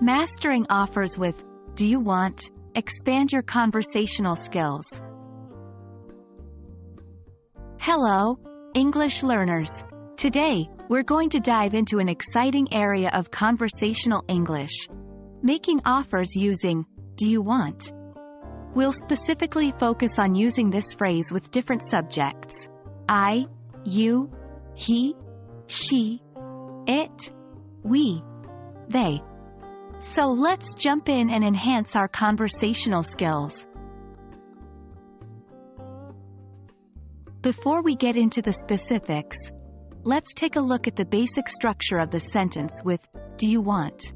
Mastering offers with "Do you want?" Expand your conversational skills. Hello, English learners. Today, we're going to dive into an exciting area of conversational English. Making offers using "Do you want?" We'll specifically focus on using this phrase with different subjects: I, you, he, she, it, we, they. So let's jump in and enhance our conversational skills. Before we get into the specifics, let's take a look at the basic structure of the sentence with "Do you want?"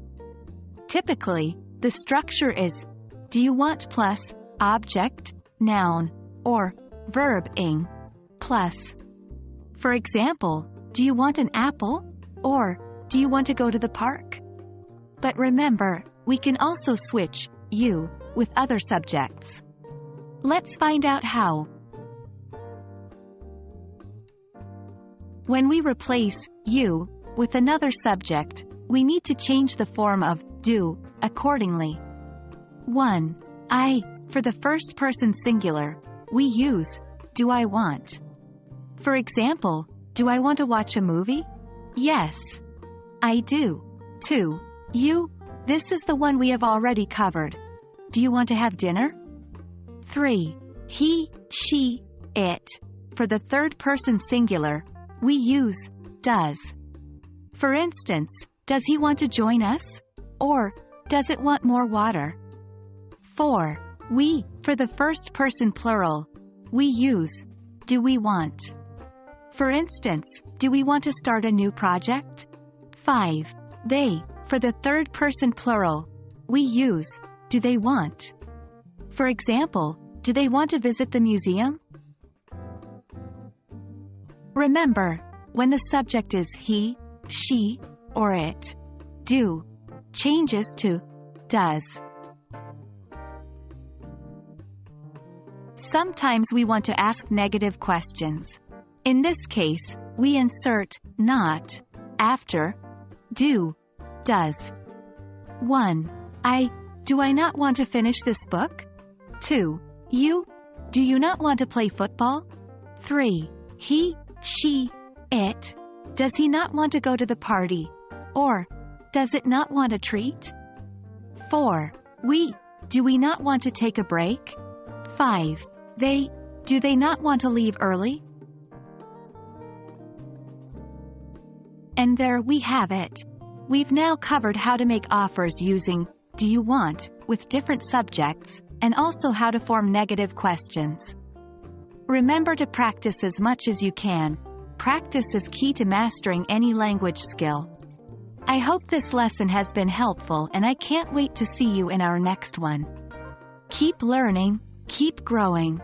Typically, the structure is "Do you want" plus object, noun, or verb ing plus. For example, "Do you want an apple?" or "Do you want to go to the park?" But remember, we can also switch "you" with other subjects. Let's find out how. When we replace "you" with another subject, we need to change the form of "do" accordingly. 1. I. For the first person singular, we use "Do I want?" For example, "Do I want to watch a movie?" Yes, I do. 2. You. This is the one we have already covered. "Do you want to have dinner?" 3. He, she, it. For the third person singular, we use does. For instance, "Does he want to join us?" or "Does it want more water?" 4. We. For the first person plural, we use "Do we want?" For instance, "Do we want to start a new project?" 5. They. For the third person plural, we use "Do they want?" For example, "Do they want to visit the museum?" Remember, when the subject is he, she, or it, "do" changes to "does." Sometimes we want to ask negative questions. In this case, we insert "not" after "do," "does." 1. Do I not want to finish this book? 2. You. Do you not want to play football? 3. He, she, it. Does he not want to go to the party? Or, does it not want a treat? 4. We. Do we not want to take a break? 5. They. Do they not want to leave early? And there we have it. We've now covered how to make offers using "Do you want?" with different subjects, and also how to form negative questions. Remember to practice as much as you can. Practice is key to mastering any language skill. I hope this lesson has been helpful, and I can't wait to see you in our next one. Keep learning, keep growing,